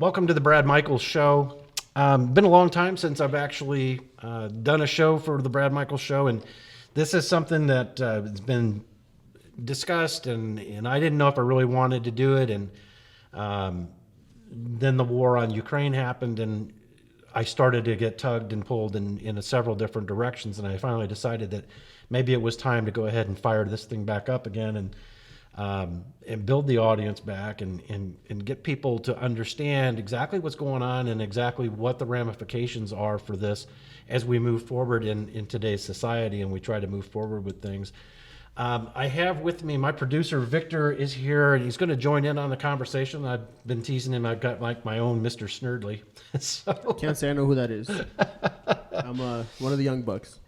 Welcome to the Brad Michaels Show. Been a long time since I've actually done a show for the Brad Michaels Show, and this is something that has been discussed, and I didn't know if I really wanted to do it, and then the war on Ukraine happened, and I started to get tugged and pulled in several different directions, and I finally decided that maybe it was time to go ahead and fire this thing back up again, and build the audience back and get people to understand exactly what's going on and exactly what the ramifications are for this as we move forward in today's society and we try to move forward with things. I have with me my producer, Victor, is here, and he's going to join in on the conversation. I've been teasing him. I've got like my own Mr. Snurdly. So, Can't say I know who that is. I'm one of the young bucks.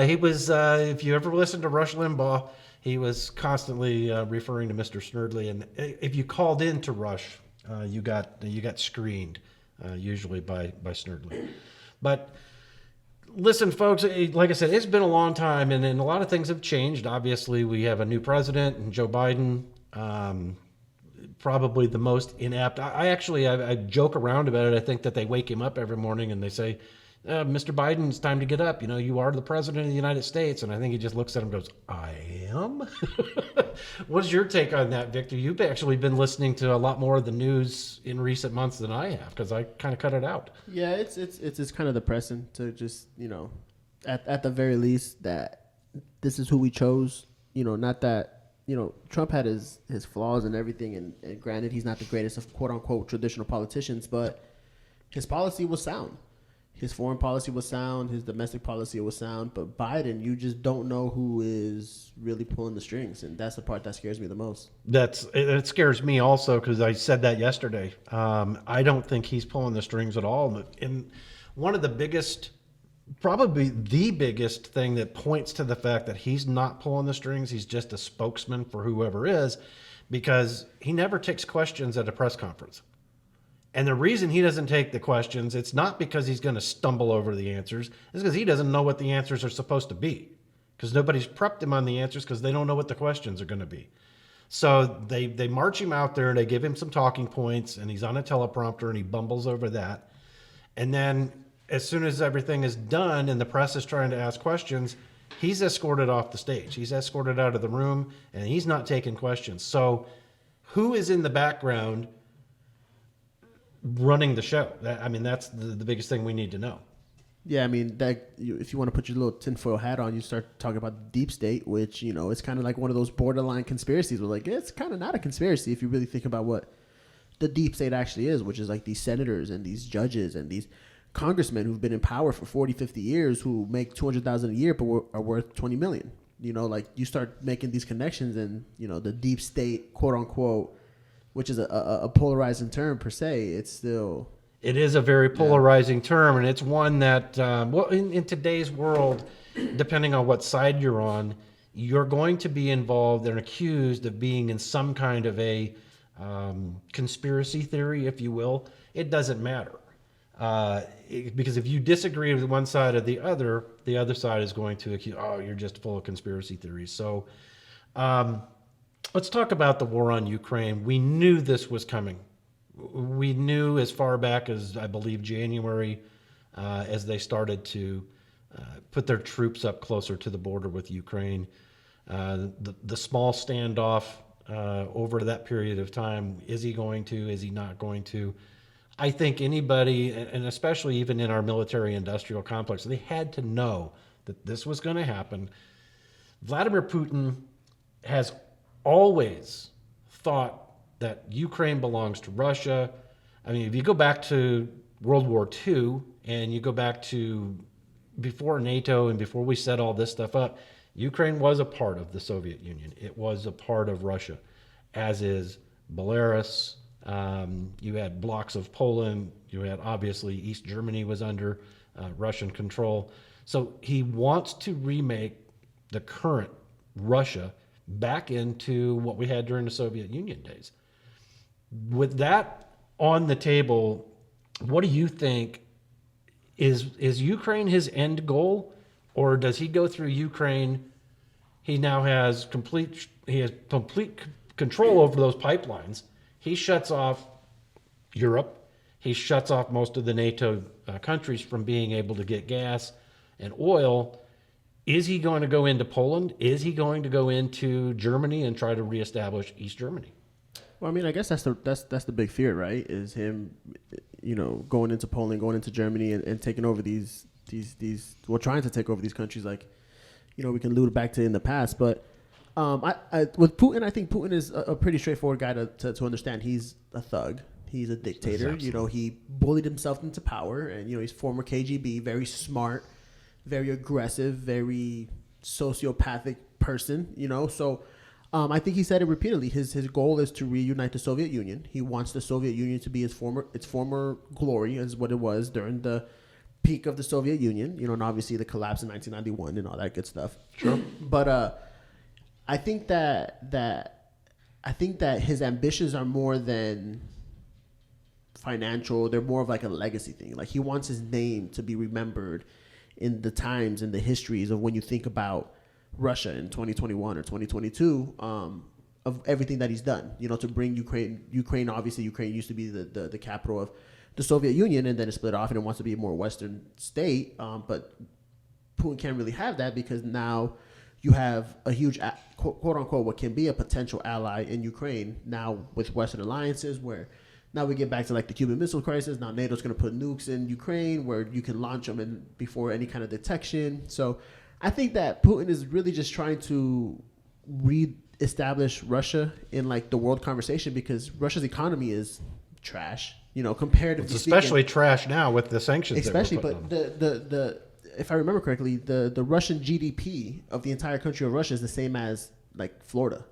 he was, if you ever listened to Rush Limbaugh, he was constantly referring to Mr. Snurdly. And if you called in to Rush, you got screened, usually by Snurdly. But listen, folks, like I said, it's been a long time, and a lot of things have changed. Obviously, we have a new president, and Joe Biden, probably the most inept. I joke around about it. I think that they wake him up every morning and they say, Mr. Biden, it's time to get up. You know, you are the president of the United States. And I think he just looks at him and goes, I am? What's your take on that, Victor? You've actually been listening to a lot more of the news in recent months than I have, because I kind of cut it out. Yeah, it's kind of depressing to just, at the very least that this is who we chose. Not that, Trump had his flaws and everything. And granted, he's not the greatest of quote unquote traditional politicians, but his policy was sound. His foreign policy was sound. His domestic policy was sound. But Biden, you just don't know who is really pulling the strings. And that's the part that scares me the most. It scares me also, because I said that yesterday. I don't think he's pulling the strings at all. And one of the biggest, probably the biggest thing that points to the fact that he's not pulling the strings, he's just a spokesman for whoever is, because he never takes questions at a press conference. And the reason he doesn't take the questions, it's not because he's going to stumble over the answers. It's because he doesn't know what the answers are supposed to be. Because nobody's prepped him on the answers, because they don't know what the questions are going to be. So they march him out there, and they give him some talking points, and he's on a teleprompter, and he bumbles over that. And then as soon as everything is done and the press is trying to ask questions, he's escorted off the stage. He's escorted out of the room, and he's not taking questions. So who is in the background running the show? That's the biggest thing we need to know. Yeah, if you want to put your little tinfoil hat on, you start talking about the deep state, which, it's kind of like one of those borderline conspiracies where, like, it's kind of not a conspiracy if you really think about what the deep state actually is, which is like these senators and these judges and these congressmen who've been in power for 40, 50 years who make $200,000 a year but are worth $20 million. Like, you start making these connections, and, the deep state, quote unquote, which is a polarizing term per se, it is a very polarizing term, and it's one that, in today's world, depending on what side you're on, you're going to be involved and accused of being in some kind of a conspiracy theory, if you will. It doesn't matter. Because if you disagree with one side or the other side is going to accuse, you're just full of conspiracy theories. So, let's talk about the war on Ukraine. We knew this was coming. We knew as far back as, I believe, January, as they started to put their troops up closer to the border with Ukraine. The small standoff over that period of time, is he going to, is he not going to? I think anybody, and especially even in our military-industrial complex, they had to know that this was going to happen. Vladimir Putin has always thought that Ukraine belongs to Russia. If you go back to World War II and you go back to before NATO and before we set all this stuff up, Ukraine was a part of the Soviet Union. It was a part of Russia, as is Belarus. You had blocks of Poland. You had, obviously, East Germany was under Russian control. So he wants to remake the current Russia back into what we had during the Soviet Union days. With that on the table, what do you think? Is Ukraine his end goal, or does he go through Ukraine? He now has complete control over those pipelines. He shuts off Europe. He shuts off most of the NATO countries from being able to get gas and oil. Is he going to go into Poland? Is he going to go into Germany and try to reestablish East Germany? Well, I mean, I guess that's the big fear, right? Is him, going into Poland, going into Germany, and taking over these trying to take over these countries. Like, we can allude back to in the past, but with Putin, I think Putin is a pretty straightforward guy to understand. He's a thug. He's a dictator. He bullied himself into power, and he's former KGB, very smart, very aggressive, very sociopathic person. So I think he said it repeatedly. His goal is to reunite the Soviet Union. He wants the Soviet Union to be its former glory, as what it was during the peak of the Soviet Union. And obviously the collapse in 1991 and all that good stuff. Sure. But I think that his ambitions are more than financial. They're more of like a legacy thing. Like, he wants his name to be remembered in the times and the histories of when you think about Russia in 2021 or 2022, of everything that he's done, to bring Ukraine. Obviously, Ukraine used to be the capital of the Soviet Union, and then it split off and it wants to be a more Western state. But Putin can't really have that, because now you have a huge, quote unquote, what can be a potential ally in Ukraine now with Western alliances, where now we get back to like the Cuban Missile Crisis. Now NATO's going to put nukes in Ukraine where you can launch them before any kind of detection. So I think that Putin is really just trying to reestablish Russia in like the world conversation, because Russia's economy is trash, comparatively. It's especially trash now with the sanctions. Especially, that we're but putting on. the if I remember correctly, the Russian GDP of the entire country of Russia is the same as like Florida.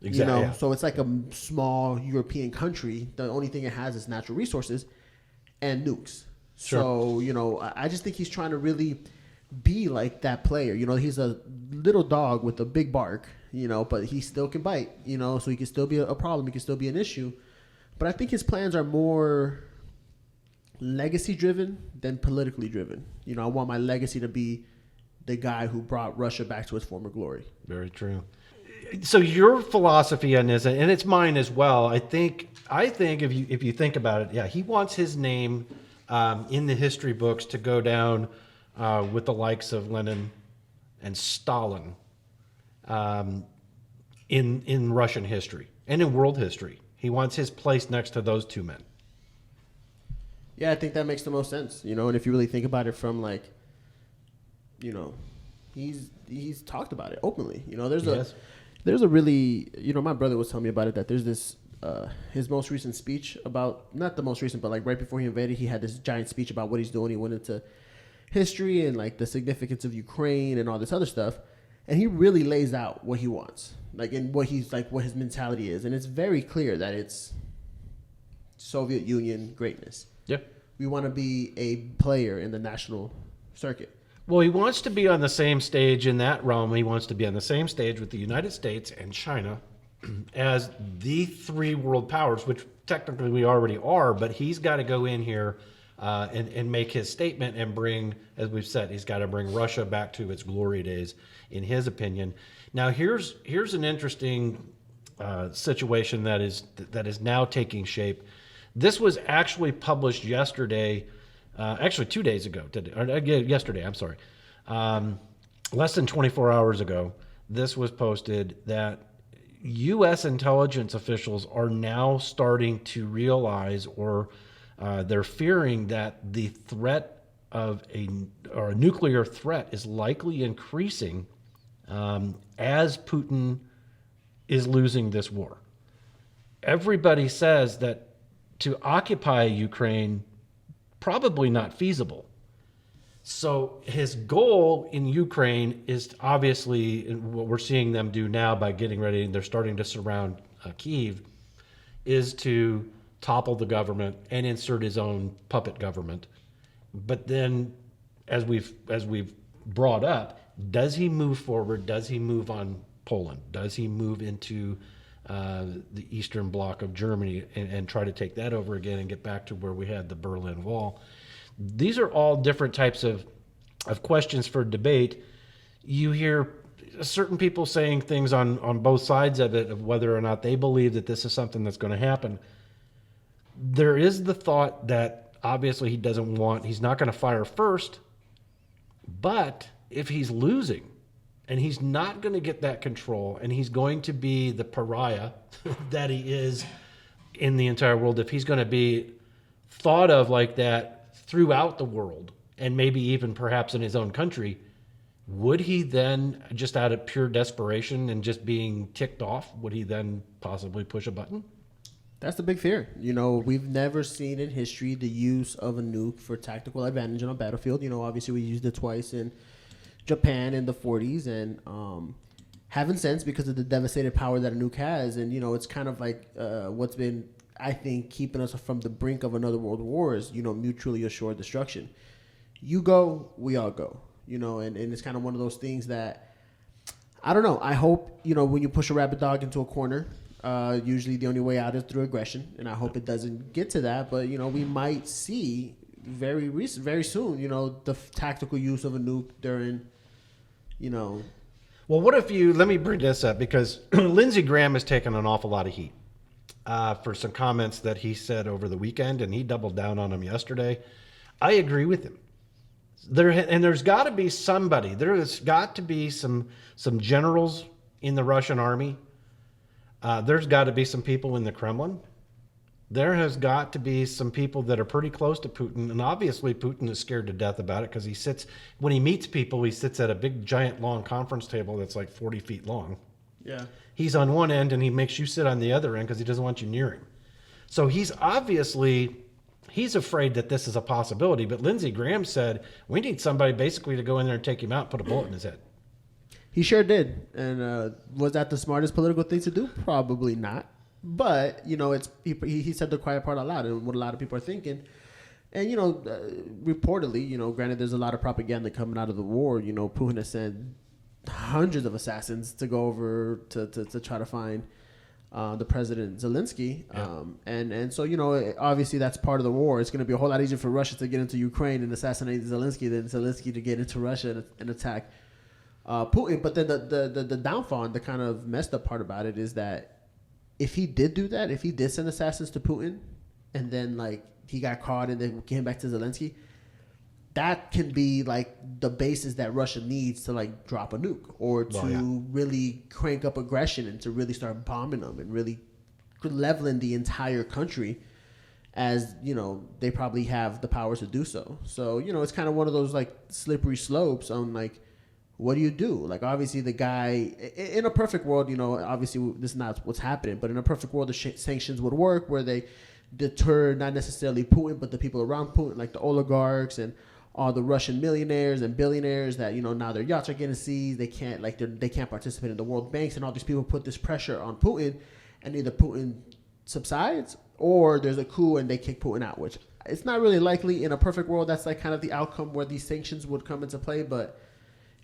Exactly. Yeah. So it's like a small European country. The only thing it has is natural resources and nukes. Sure. So, I just think he's trying to really be like that player. He's a little dog with a big bark, but he still can bite, so he can still be a problem. He can still be an issue. But I think his plans are more legacy driven than politically driven. I want my legacy to be the guy who brought Russia back to its former glory. Very true. So your philosophy on this, and it's mine as well. I think if you think about it, yeah, he wants his name in the history books to go down with the likes of Lenin and Stalin in Russian history and in world history. He wants his place next to those two men. Yeah, I think that makes the most sense. And if you really think about it from like, he's talked about it openly. There's a really, my brother was telling me about it, that there's this, his most recent speech about, not the most recent, but like right before he invaded, he had this giant speech about what he's doing. He went into history and like the significance of Ukraine and all this other stuff. And he really lays out what he wants, like, and what his mentality is. And it's very clear that it's Soviet Union greatness. Yeah. We want to be a player in the national circuit. Well, he wants to be on the same stage in that realm. He wants to be on the same stage with the United States and China as the three world powers, which technically we already are, but he's got to go in here and make his statement and bring, as we've said, he's got to bring Russia back to its glory days, in his opinion. Now, here's an interesting situation that is now taking shape. This was actually published yesterday. Actually, 2 days ago. Yesterday, I'm sorry. Less than 24 hours ago, this was posted that U.S. intelligence officials are now starting to realize, or they're fearing, that the threat of a nuclear threat is likely increasing as Putin is losing this war. Everybody says that to occupy Ukraine, probably not feasible. So his goal in Ukraine is obviously what we're seeing them do now by getting ready, and they're starting to surround Kyiv, is to topple the government and insert his own puppet government. But then, as we've brought up, does he move forward? Does he move on Poland? Does he move into the eastern bloc of Germany and try to take that over again and get back to where we had the Berlin Wall? These are all different types of questions for debate. You hear certain people saying things on both sides of it, of whether or not they believe that this is something that's going to happen. There is the thought that obviously he's not going to fire first, but if he's losing and he's not going to get that control and he's going to be the pariah that he is in the entire world, if he's going to be thought of like that throughout the world and maybe even perhaps in his own country, would he then, just out of pure desperation and just being ticked off, would he then possibly push a button? That's the big fear. You know, we've never seen in history the use of a nuke for tactical advantage on a battlefield. You know, obviously we used it twice in Japan in the 40s and haven't since because of the devastating power that a nuke has. And, you know, it's kind of like what's been, I think, keeping us from the brink of another world war is, you know, mutually assured destruction. You go, we all go. You know, and it's kind of one of those things that, I don't know. I hope, you know, when you push a rabid dog into a corner, usually the only way out is through aggression, and I hope it doesn't get to that. But you know, we might see very soon, you know, the tactical use of a nuke during, you know. Well, what if let me bring this up because Lindsey Graham has taken an awful lot of heat for some comments that he said over the weekend, and he doubled down on them yesterday. I agree with him. There's got to be somebody. There's got to be some generals in the Russian army. There's got to be some people in the Kremlin. There has got to be some people that are pretty close to Putin. And obviously Putin is scared to death about it because when he meets people, he sits at a big, giant, long conference table that's like 40 feet long. Yeah. He's on one end and he makes you sit on the other end because he doesn't want you near him. So he's afraid that this is a possibility. But Lindsey Graham said, we need somebody basically to go in there and take him out and put a bullet in his head. He sure did. And was that the smartest political thing to do? Probably not. But, you know, he said the quiet part out loud and what a lot of people are thinking. And, you know, reportedly, you know, granted there's a lot of propaganda coming out of the war. You know, Putin has sent hundreds of assassins to go over to try to find the president Zelensky. Yeah. And so, you know, obviously that's part of the war. It's going to be a whole lot easier for Russia to get into Ukraine and assassinate Zelensky than Zelensky to get into Russia and attack Putin. But then the downfall and the kind of messed up part about it is that if he did do that, if he did send assassins to Putin and then like he got caught and then came back to Zelensky, that can be like the basis that Russia needs to like drop a nuke or to really crank up aggression and to really start bombing them and really leveling the entire country, as you know they probably have the powers to do so. So you know it's kind of one of those like slippery slopes on like what do you do? Like obviously the guy in a perfect world, you know, obviously this is not what's happening, but in a perfect world the sanctions would work where they deter not necessarily Putin but the people around Putin, like the oligarchs and all the Russian millionaires and billionaires that, you know, now their yachts are getting seized. They can't they can't participate in the world banks, and all these people put this pressure on Putin, and either Putin subsides or there's a coup and they kick Putin out, which it's not really likely. In a perfect world, that's like kind of the outcome where these sanctions would come into play. But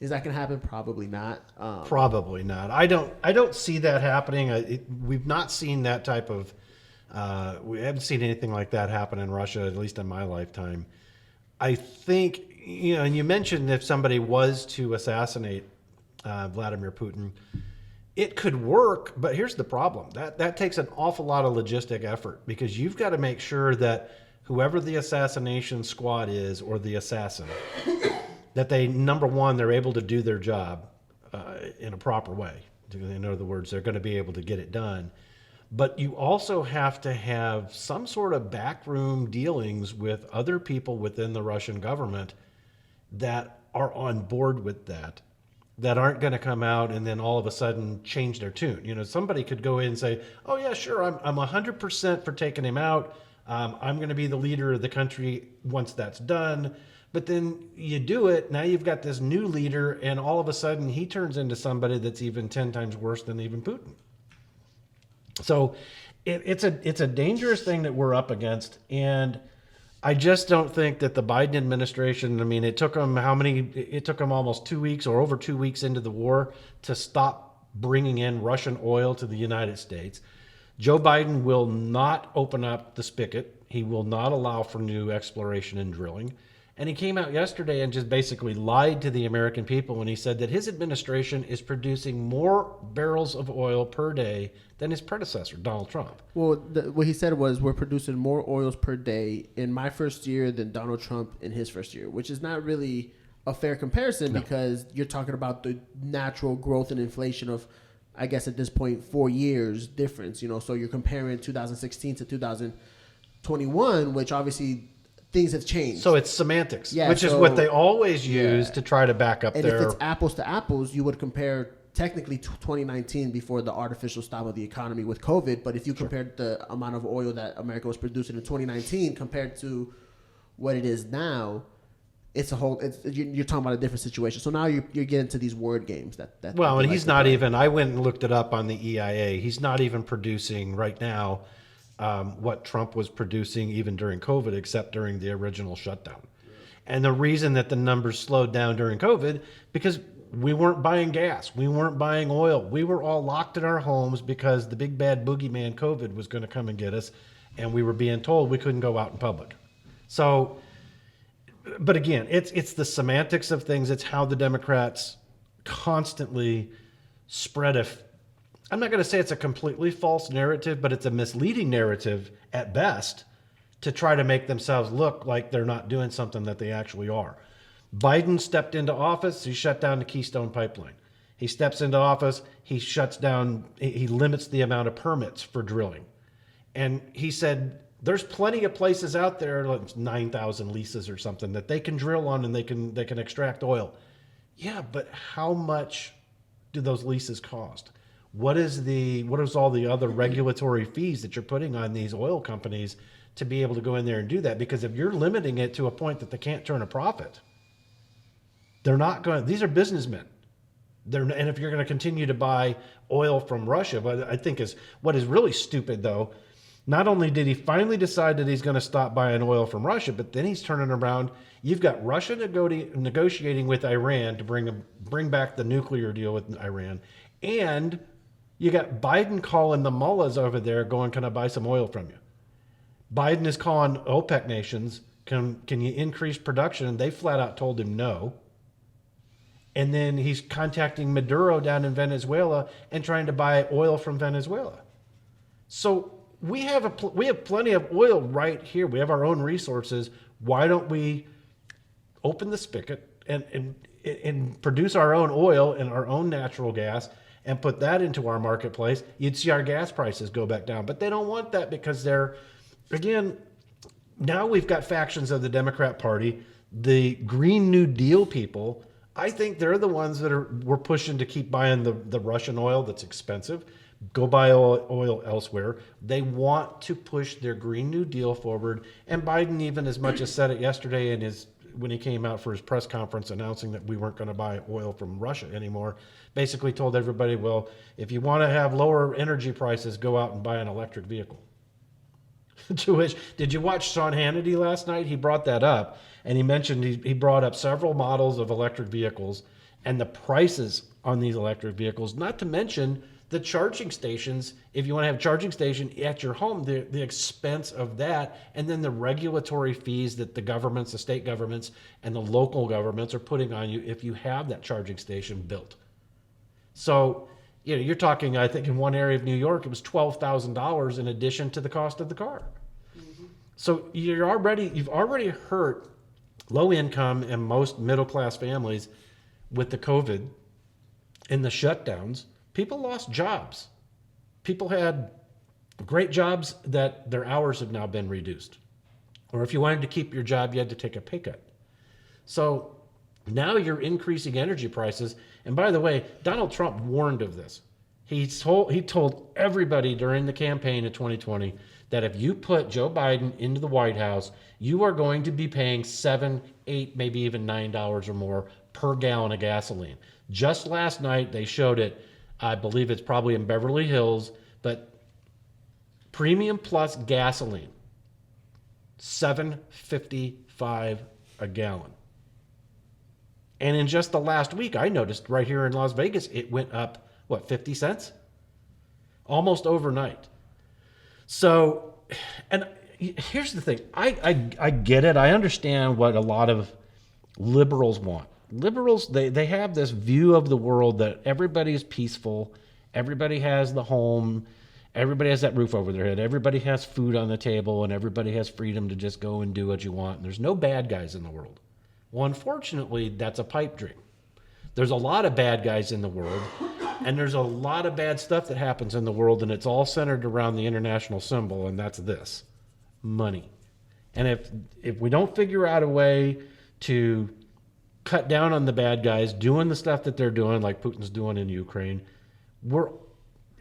is that going to happen? Probably not. Probably not. I don't see that happening. We've not seen that type of. We haven't seen anything like that happen in Russia, at least in my lifetime. I think, you know, and you mentioned if somebody was to assassinate Vladimir Putin, it could work, but here's the problem. That takes an awful lot of logistic effort because you've got to make sure that whoever the assassination squad is or the assassin, that they, number one, they're able to do their job in a proper way. In other words, they're going to be able to get it done. But you also have to have some sort of backroom dealings with other people within the Russian government that are on board with that aren't going to come out and then all of a sudden change their tune. You know, somebody could go in and say, oh, yeah, sure, I'm 100% for taking him out. I'm going to be the leader of the country once that's done. But then you do it. Now you've got this new leader, and all of a sudden he turns into somebody that's even 10 times worse than even Putin. So it's a dangerous thing that we're up against, and I just don't think that the Biden administration, I mean, it took them almost 2 weeks or over 2 weeks into the war to stop bringing in Russian oil to the United States. Joe Biden will not open up the spigot. He will not allow for new exploration and drilling. And he came out yesterday and just basically lied to the American people when he said that his administration is producing more barrels of oil per day than his predecessor, Donald Trump. Well, what he said was we're producing more oils per day in my first year than Donald Trump in his first year, which is not really a fair comparison because you're talking about the natural growth and inflation of, I guess at this point, 4 years difference. So you're comparing 2016 to 2021, which obviously things have changed. So it's semantics, which is what they always use to try to back up and their... if it's apples to apples, you would compare technically 2019 before the artificial stop of the economy with COVID. But if you compared the amount of oil that America was producing in 2019 compared to what it is now, it's a whole. You're talking about a different situation. So now you're getting to these word games that well, and he's not even. I went and looked it up on the EIA. He's not even producing right now what Trump was producing even during COVID, except during the original shutdown. And the reason that the numbers slowed down during COVID because we weren't buying gas, we weren't buying oil, we were all locked in our homes because the big bad boogeyman COVID was going to come and get us, and we were being told we couldn't go out in public. So. But again, it's the semantics of things. It's how the Democrats constantly spread I'm not going to say it's a completely false narrative, but it's a misleading narrative at best to try to make themselves look like they're not doing something that they actually are. Biden stepped into office. He shut down the Keystone Pipeline. He steps into office. He shuts down, he limits the amount of permits for drilling. And he said, there's plenty of places out there, like 9,000 leases or something, that they can drill on and they can extract oil. Yeah, but how much do those leases cost? What is all the other regulatory fees that you're putting on these oil companies to be able to go in there and do that? Because if you're limiting it to a point that they can't turn a profit, they're not going. These are businessmen. And if you're going to continue to buy oil from Russia, but I think what is really stupid though. Not only did he finally decide that he's going to stop buying oil from Russia, but then he's turning around. You've got Russia negotiating with Iran to bring back the nuclear deal with Iran. And you got Biden calling the mullahs over there going, can I buy some oil from you? Biden is calling OPEC nations, can you increase production? And they flat out told him no. And then he's contacting Maduro down in Venezuela and trying to buy oil from Venezuela. So we have plenty of oil right here. We have our own resources. Why don't we open the spigot and produce our own oil and our own natural gas and put that into our marketplace? You'd see our gas prices go back down. But they don't want that because now we've got factions of the Democrat Party, the Green New Deal people. I think they're the ones that we're pushing to keep buying the Russian oil that's expensive. Go buy oil elsewhere. They want to push their Green New Deal forward. And Biden even as much as said it yesterday when he came out for his press conference announcing that we weren't going to buy oil from Russia anymore, basically told everybody, well, if you want to have lower energy prices, go out and buy an electric vehicle. To which, did you watch Sean Hannity last night? He brought that up, and he mentioned he brought up several models of electric vehicles and the prices on these electric vehicles, not to mention the charging stations. If you want to have a charging station at your home, the expense of that, and then the regulatory fees that the governments, the state governments, and the local governments are putting on you if you have that charging station built. So, you're talking, I think in one area of New York, it was $12,000 in addition to the cost of the car. Mm-hmm. So you've already hurt low income and most middle class families with the COVID and the shutdowns. People lost jobs. People had great jobs that their hours have now been reduced. Or if you wanted to keep your job, you had to take a pay cut. So now you're increasing energy prices. And by the way, Donald Trump warned of this. He told everybody during the campaign in 2020 that if you put Joe Biden into the White House, you are going to be paying $7, $8, maybe even $9 or more per gallon of gasoline. Just last night, they showed it. I believe it's probably in Beverly Hills, but premium plus gasoline, $7.55 a gallon. And in just the last week, I noticed right here in Las Vegas, it went up, 50 cents? Almost overnight. So, and here's the thing. I get it. I understand what a lot of liberals want. Liberals, they have this view of the world that everybody is peaceful, everybody has the home, everybody has that roof over their head, everybody has food on the table, and everybody has freedom to just go and do what you want. And there's no bad guys in the world. Well, unfortunately, that's a pipe dream. There's a lot of bad guys in the world, and there's a lot of bad stuff that happens in the world, and it's all centered around the international symbol, and that's this: money. And if we don't figure out a way to cut down on the bad guys doing the stuff that they're doing, like Putin's doing in Ukraine,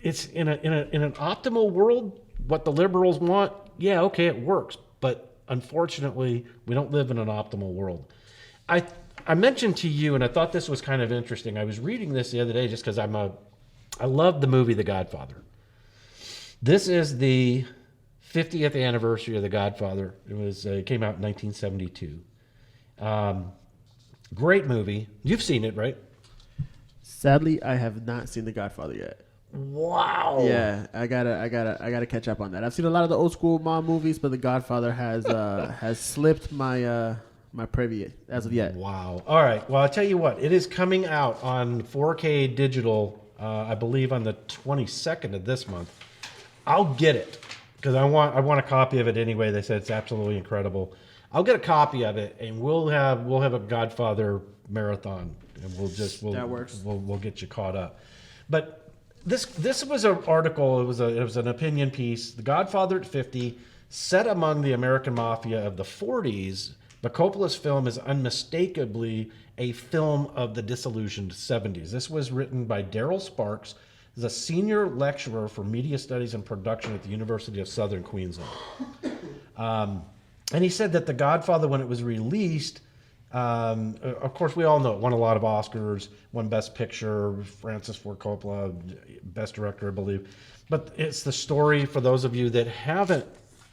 it's in an optimal world, what the liberals want, yeah, okay, it works. But unfortunately, we don't live in an optimal world. I mentioned to you, and I thought this was kind of interesting. I was reading this the other day just because I love the movie The Godfather. This is the 50th anniversary of The Godfather. It came out in 1972. Great movie. You've seen it, right? Sadly, I have not seen The Godfather yet. Wow. Yeah, I gotta catch up on that. I've seen a lot of the old school mom movies, but The Godfather has slipped my my privy as of yet. Wow. All right. Well, I'll tell you what. It is coming out on 4K digital, I believe, on the 22nd of this month. I'll get it because I want a copy of it anyway. They said it's absolutely incredible. I'll get a copy of it, and we'll have a Godfather marathon, and That works. We'll get you caught up. But this was an article. It was an opinion piece. The Godfather at 50, set among the American mafia of the 40s. But Coppola's film is unmistakably a film of the disillusioned 70s. This was written by Daryl Sparks, who's a senior lecturer for media studies and production at the University of Southern Queensland. And he said that The Godfather, when it was released, of course, we all know it won a lot of Oscars, won Best Picture, Francis Ford Coppola, Best Director, I believe. But it's the story, for those of you that haven't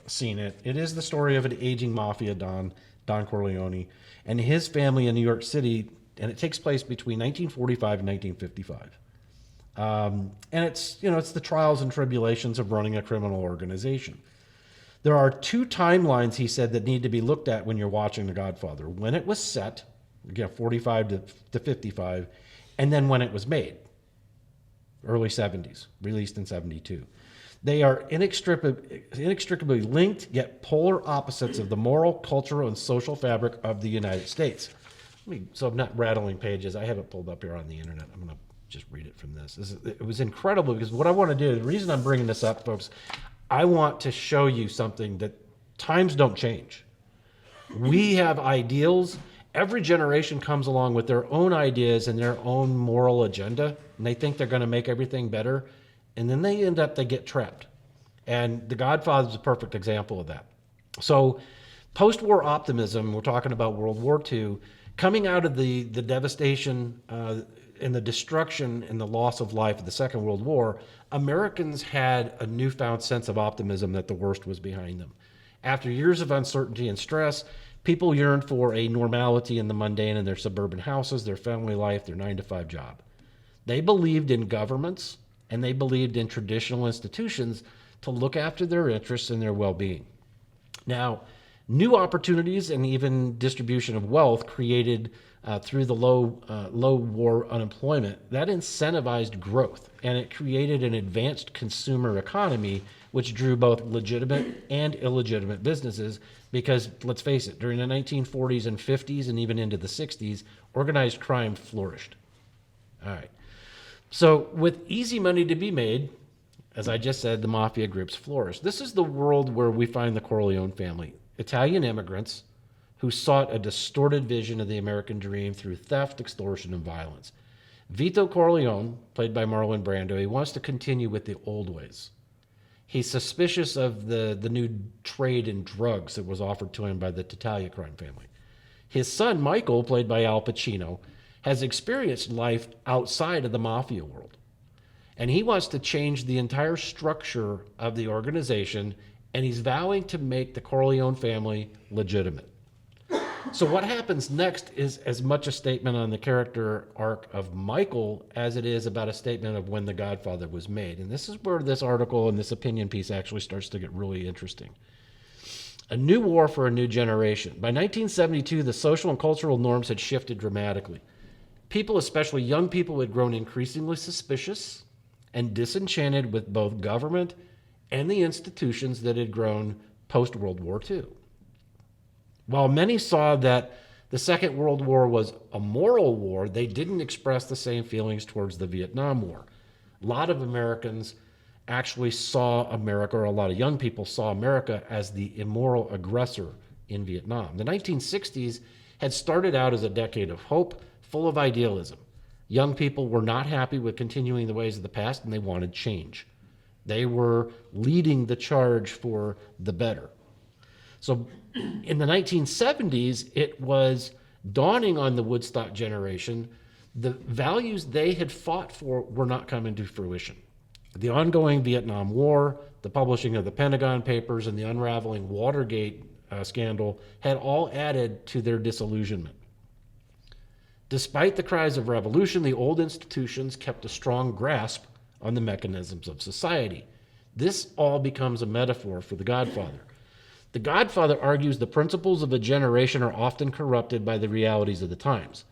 seen it, it is the story of an aging mafia don, Don Corleone, and his family in New York City, and it takes place between 1945 and 1955. And it's the trials and tribulations of running a criminal organization. There are two timelines, he said, that need to be looked at when you're watching The Godfather. When it was set, again, 45 to 55, and then when it was made, early 70s, released in 72. They are inextricably linked, yet polar opposites of the moral, cultural, and social fabric of the United States. So I'm not rattling pages. I have it pulled up here on the internet. I'm going to just read it from this. It was incredible because what I want to do, the reason I'm bringing this up, folks, I want to show you something that times don't change. We have ideals. Every generation comes along with their own ideas and their own moral agenda, and they think they're going to make everything better. And then they get trapped. And The Godfather is a perfect example of that. So post-war optimism, we're talking about World War II, coming out of the devastation and the destruction and the loss of life of the Second World War, Americans had a newfound sense of optimism that the worst was behind them. After years of uncertainty and stress, people yearned for a normality in the mundane in their suburban houses, their family life, their 9-to-5 job. They believed in governments, and they believed in traditional institutions to look after their interests and their well-being. Now, new opportunities and even distribution of wealth created through the low war unemployment, that incentivized growth, and it created an advanced consumer economy which drew both legitimate and illegitimate businesses because, let's face it, during the 1940s and 50s and even into the 60s, organized crime flourished. All right. So with easy money to be made, as I just said, the mafia groups flourished. This is the world where we find the Corleone family, Italian immigrants who sought a distorted vision of the American dream through theft, extortion, and violence. Vito Corleone, played by Marlon Brando, he wants to continue with the old ways. He's suspicious of the new trade in drugs that was offered to him by the Tattaglia crime family. His son, Michael, played by Al Pacino, has experienced life outside of the mafia world. And he wants to change the entire structure of the organization, and he's vowing to make the Corleone family legitimate. So what happens next is as much a statement on the character arc of Michael as it is about a statement of when The Godfather was made. And this is where this article and this opinion piece actually starts to get really interesting. A new war for a new generation. By 1972, the social and cultural norms had shifted dramatically. People, especially young people, had grown increasingly suspicious and disenchanted with both government and the institutions that had grown post World War II. While many saw that the Second World War was a moral war, they didn't express the same feelings towards the Vietnam War. A lot of Americans actually saw America, or a lot of young people saw America as the immoral aggressor in Vietnam. The 1960s had started out as a decade of hope, full of idealism. Young people were not happy with continuing the ways of the past, and they wanted change. They were leading the charge for the better. So in the 1970s, it was dawning on the Woodstock generation the values they had fought for were not coming to fruition. The ongoing Vietnam War, the publishing of the Pentagon Papers, and the unraveling Watergate scandal had all added to their disillusionment. Despite the cries of revolution, the old institutions kept a strong grasp on the mechanisms of society. This all becomes a metaphor for The Godfather. The Godfather argues the principles of a generation are often corrupted by the realities of the times.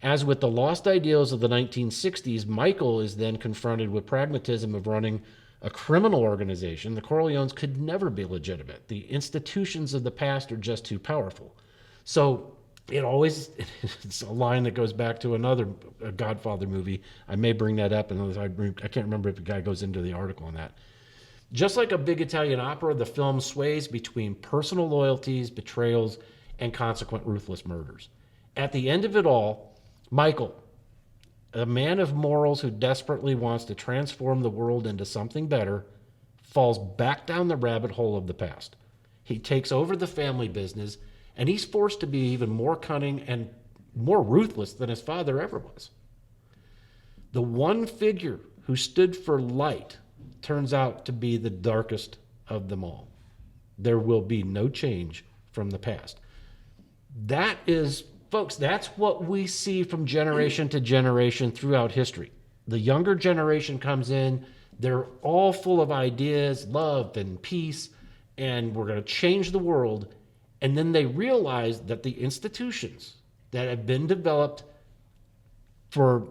As with the lost ideals of the 1960s, Michael is then confronted with pragmatism of running a criminal organization. The Corleones could never be legitimate. The institutions of the past are just too powerful. So it's a line that goes back to another Godfather movie. I may bring that up, and I can't remember if the guy goes into the article on that. Just like a big Italian opera, the film sways between personal loyalties, betrayals, and consequent ruthless murders. At the end of it all, Michael, a man of morals who desperately wants to transform the world into something better, falls back down the rabbit hole of the past. He takes over the family business, and he's forced to be even more cunning and more ruthless than his father ever was. The one figure who stood for light turns out to be the darkest of them all. There will be no change from the past. That is, folks, that's what we see from generation to generation throughout history. The younger generation comes in, they're all full of ideas, love and peace, and we're going to change the world. And then they realize that the institutions that have been developed for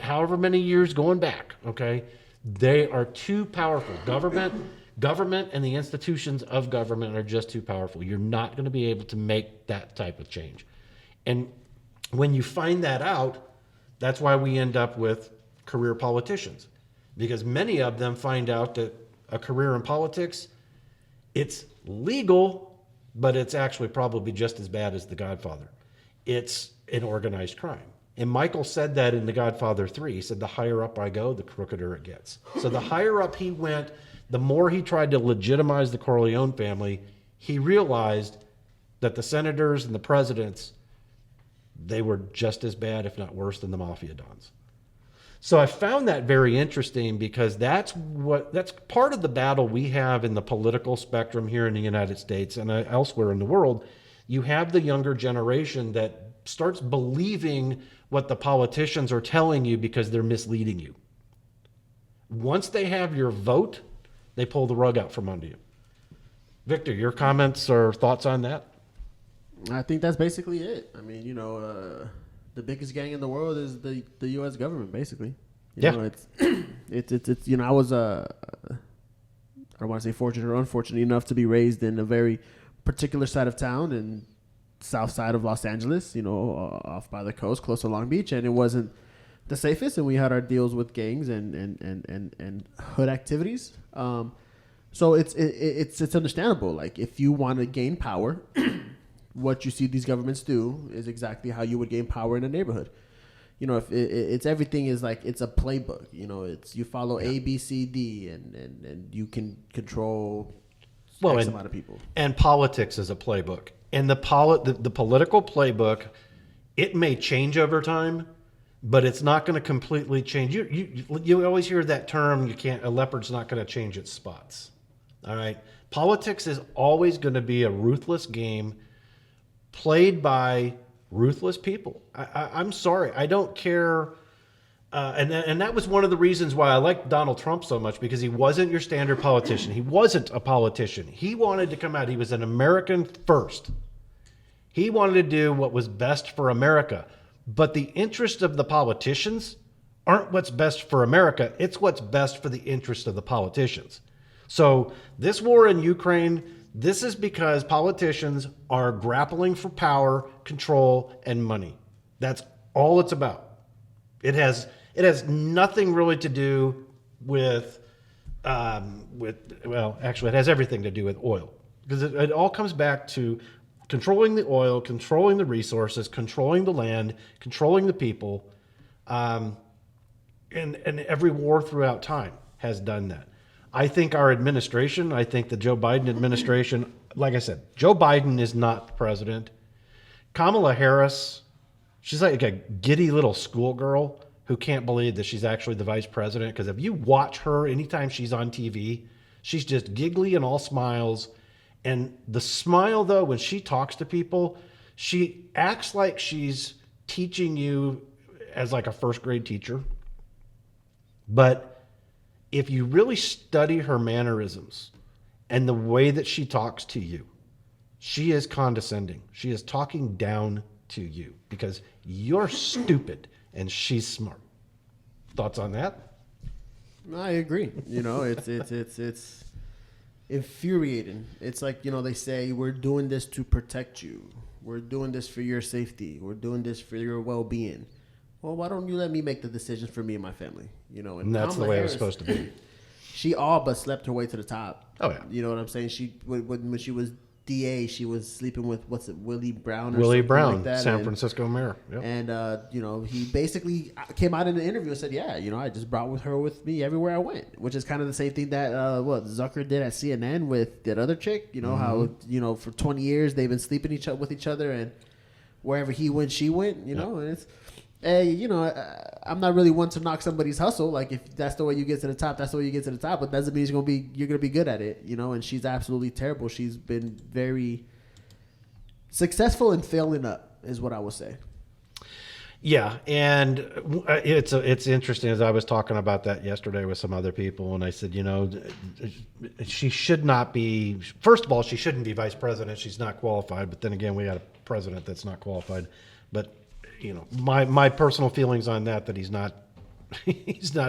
however many years going back, okay, they are too powerful. Government and the institutions of government are just too powerful. You're not going to be able to make that type of change. And when you find that out, that's why we end up with career politicians, because many of them find out that a career in politics, it's legal, but it's actually probably just as bad as The Godfather. It's an organized crime. And Michael said that in The Godfather 3. He said, the higher up I go, the crookeder it gets. So the higher up he went, the more he tried to legitimize the Corleone family, he realized that the senators and the presidents, they were just as bad, if not worse, than the mafia dons. So I found that very interesting, because that's part of the battle we have in the political spectrum here in the United States and elsewhere in the world. You have the younger generation that starts believing what the politicians are telling you because they're misleading you. Once they have your vote, they pull the rug out from under you. Victor, your comments or thoughts on that? I think that's basically it. I mean, the biggest gang in the world is the U.S. government, basically. You know, it's I was I don't want to say fortunate or unfortunate enough to be raised in a very particular side of town and south side of Los Angeles, off by the coast, close to Long Beach, and it wasn't the safest, and we had our deals with gangs and hood activities. So it's understandable. Like, if you want to gain power, what you see these governments do is exactly how you would gain power in a neighborhood. If it's everything is like it's a playbook. It's you follow A, B, C, D, and you can control X amount of people. And politics is a playbook. And the political playbook, it may change over time, but it's not going to completely change. You always hear that term, a leopard's not going to change its spots. All right? Politics is always going to be a ruthless game played by ruthless people. I'm sorry. I don't care And that was one of the reasons why I liked Donald Trump so much, because he wasn't your standard politician. He wasn't a politician. He wanted to come out. He was an American first. He wanted to do what was best for America. But the interests of the politicians aren't what's best for America. It's what's best for the interest of the politicians. So this war in Ukraine, this is because politicians are grappling for power, control, and money. That's all it's about. It has nothing really to do with well, actually, it has everything to do with oil, because it all comes back to controlling the oil, controlling the resources, controlling the land, controlling the people, and every war throughout time has done that. I think our administration, I think the Joe Biden administration, like I said, Joe Biden is not the president. Kamala Harris, she's like a giddy little schoolgirl who can't believe that she's actually the vice president. Because if you watch her anytime she's on TV, she's just giggly and all smiles. And the smile, though, when she talks to people, she acts like she's teaching you as like a first grade teacher. But if you really study her mannerisms and the way that she talks to you, she is condescending. She is talking down to you because you're stupid and she's smart. Thoughts on that? I agree. You know, it's infuriating. It's like, you know, they say we're doing this to protect you. We're doing this for your safety. We're doing this for your well-being. Well, why don't you let me make the decisions for me and my family? You know, And that's the way it was supposed to be. She all but slept her way to the top. Oh, yeah. You know what I'm saying? She when she was DA, she was sleeping with, what's it, Willie Brown or Willie something Brown, like that. San Francisco mayor. Yep. And, you know, he basically came out in the interview and said, yeah, you know, I just brought her with me everywhere I went, which is kind of the same thing that, Zucker did at CNN with that other chick. You know, how, you know, for 20 years they've been sleeping with each other, and wherever he went, she went, you know, and it's, hey, you know, I'm not really one to knock somebody's hustle. Like, if that's the way you get to the top, that's the way you get to the top. But doesn't mean you're gonna be good at it, you know. And she's absolutely terrible. She's been very successful in failing up, is what I would say. Yeah, and it's interesting, as I was talking about that yesterday with some other people, and I said, you know, she should not be. First of all, she shouldn't be vice president. She's not qualified. But then again, we got a president that's not qualified. But you know, my personal feelings on that he's not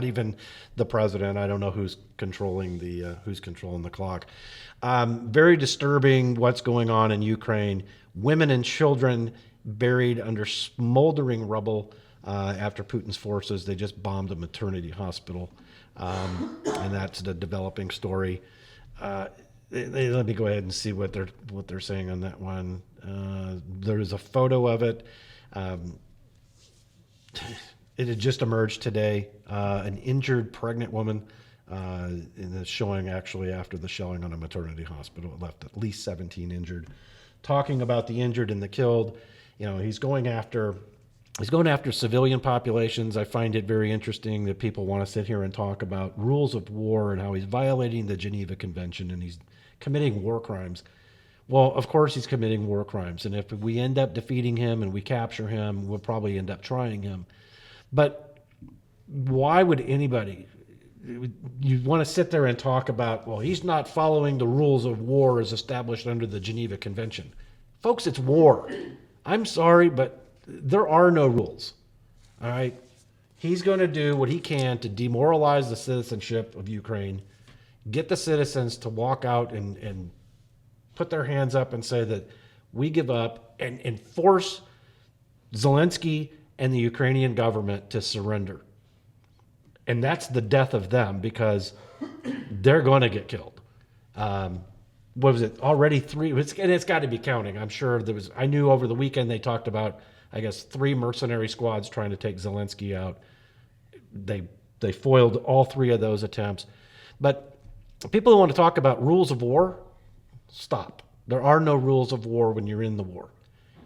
even the president. I don't know who's controlling the clock. Very disturbing what's going on in Ukraine. Women and children buried under smoldering rubble after Putin's forces. They just bombed a maternity hospital, and that's the developing story. Let me go ahead and see what they're saying on that one. There is a photo of it. It had just emerged today. An injured pregnant woman in the showing, actually, after the shelling on a maternity hospital. It left at least 17 injured. Talking about the injured and the killed, you know, he's going after civilian populations. I find it very interesting that people want to sit here and talk about rules of war and how he's violating the Geneva Convention and he's committing war crimes. Well, of course he's committing war crimes. And if we end up defeating him and we capture him, we'll probably end up trying him. But why would anybody, you want to sit there and talk about, well, he's not following the rules of war as established under the Geneva Convention. Folks, it's war. I'm sorry, but there are no rules. All right? He's going to do what he can to demoralize the citizenship of Ukraine, get the citizens to walk out and put their hands up and say that we give up, and force Zelensky and the Ukrainian government to surrender. And that's the death of them, because they're going to get killed. What was it? Already 3, and it's got to be counting. I'm sure I knew over the weekend they talked about, I guess, 3 mercenary squads trying to take Zelensky out. They foiled all 3 of those attempts. But people who want to talk about rules of war, stop. There are no rules of war when you're in the war.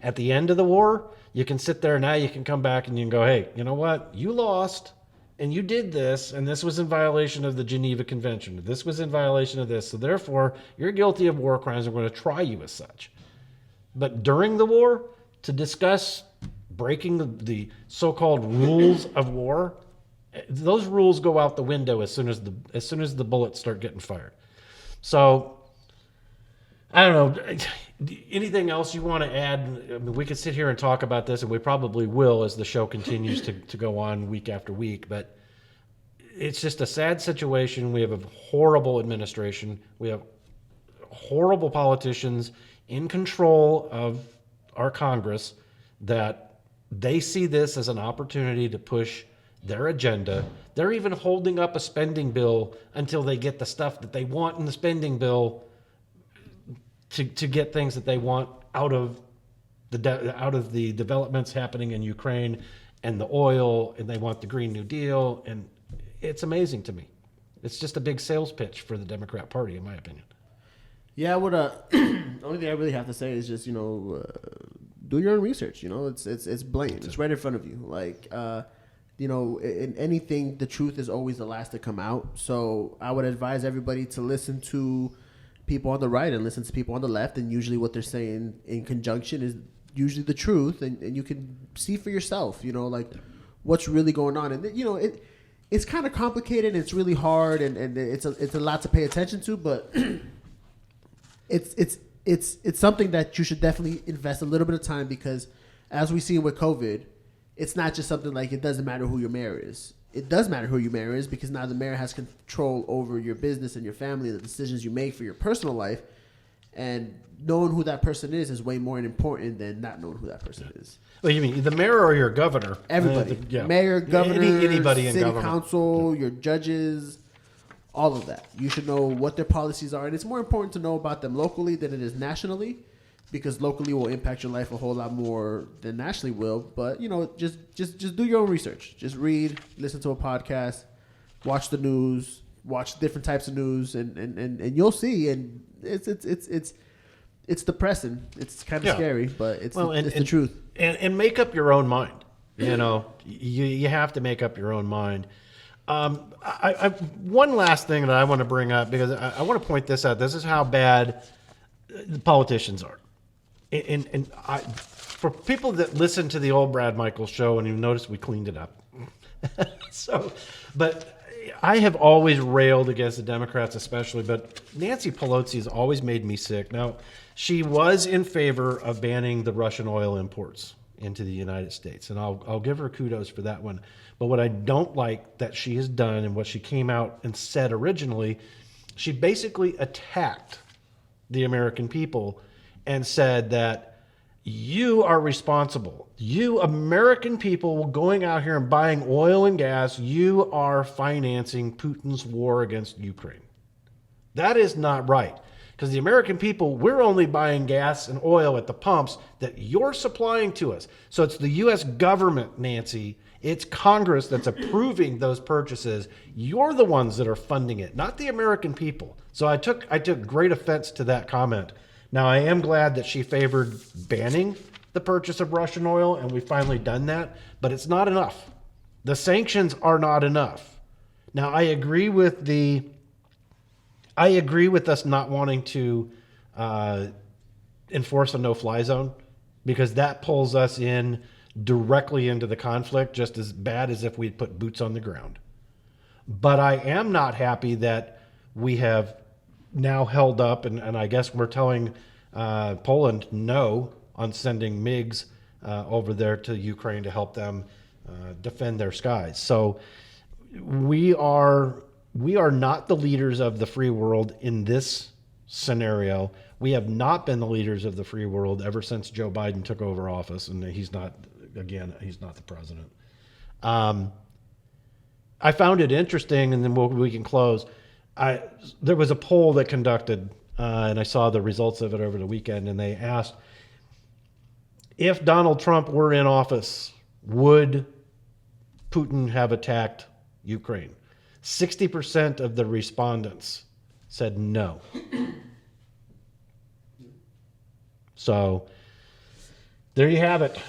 At the end of the war, you can sit there now, you can come back and you can go, hey, you know what? You lost and you did this, and this was in violation of the Geneva Convention. This was in violation of this. So therefore, you're guilty of war crimes. We're going to try you as such. But during the war, to discuss breaking the so-called rules of war, Those rules go out the window as soon as the bullets start getting fired. So I don't know. Anything else you want to add? I mean, we could sit here and talk about this, and we probably will as the show continues to go on week after week. But it's just a sad situation. We have a horrible administration. We have horrible politicians in control of our Congress that they see this as an opportunity to push their agenda. They're even holding up a spending bill until they get the stuff that they want in the spending bill to get things that they want out of the developments happening in Ukraine and the oil, and they want the Green New Deal, and it's amazing to me. It's just a big sales pitch for the Democrat Party, in my opinion. Yeah, what the only thing I really have to say is just do your own research. It's blatant. It's right in front of you. Like in anything, the truth is always the last to come out. So I would advise everybody to listen to people on the right and listen to people on the left, and usually what they're saying in conjunction is usually the truth, and you can see for yourself. Like what's really going on, and it's kind of complicated. And it's really hard, and it's a lot to pay attention to, but. It's something that you should definitely invest a little bit of time, because as we see with COVID, it's not just something like it doesn't matter who your mayor is. It does matter who your mayor is, because now the mayor has control over your business and your family and the decisions you make for your personal life. And knowing who that person is way more important than not knowing who that person is. Well, you mean the mayor or your governor? Everybody. Yeah. Mayor, governor, anybody in city government. council, your judges. All of that. You should know what their policies are. And it's more important to know about them locally than it is nationally, because locally will impact your life a whole lot more than nationally will. But, just do your own research. Just read, listen to a podcast, watch the news, watch different types of news, and you'll see. And it's depressing. It's kind of scary, but it's the truth. And make up your own mind. You have to make up your own mind. One last thing that I want to bring up, because I want to point this out. This is how bad the politicians are. And for people that listen to the old Brad Michaels show, and you notice we cleaned it up. But I have always railed against the Democrats especially, but Nancy Pelosi has always made me sick. Now, she was in favor of banning the Russian oil imports into the United States, and I'll give her kudos for that one. But what I don't like that she has done, and what she came out and said originally, she basically attacked the American people and said that you are responsible. You American people going out here and buying oil and gas, you are financing Putin's war against Ukraine. That is not right. Because the American people, we're only buying gas and oil at the pumps that you're supplying to us. So it's the U.S. government, Nancy. It's Congress that's approving those purchases. You're the ones that are funding it, not the American people. So I took great offense to that comment. Now, I am glad that she favored banning the purchase of Russian oil, and we've finally done that. But it's not enough. The sanctions are not enough. Now, I agree with us not wanting to enforce a no-fly zone, because that pulls us in directly into the conflict just as bad as if we'd put boots on the ground. But I am not happy that we have now held up, and I guess we're telling Poland no on sending MiGs over there to Ukraine to help them defend their skies. So we are not the leaders of the free world in this scenario. We have not been the leaders of the free world ever since Joe Biden took over office, and he's not the president. I found it interesting, and then we can close. There was a poll that conducted, and I saw the results of it over the weekend, and they asked, if Donald Trump were in office, would Putin have attacked Ukraine? 60% of the respondents said no. So there you have it.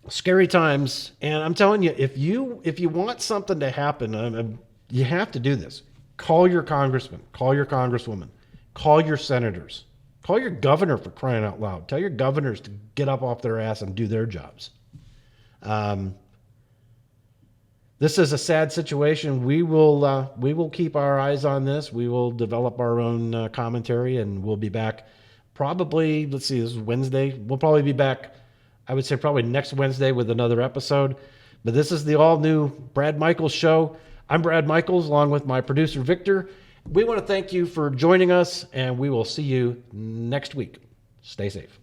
Scary times. And I'm telling you, if you want something to happen, you have to do this. Call your congressman, call your congresswoman, call your senators, call your governor, for crying out loud. Tell your governors to get up off their ass and do their jobs. this is a sad situation. We will keep our eyes on this. We will develop our own commentary, and we'll be back probably. Let's see, this is Wednesday. We'll probably be back. I would say probably next Wednesday with another episode. But this is the all new Brad Michaels show. I'm Brad Michaels, along with my producer Victor. We want to thank you for joining us, and we will see you next week. Stay safe.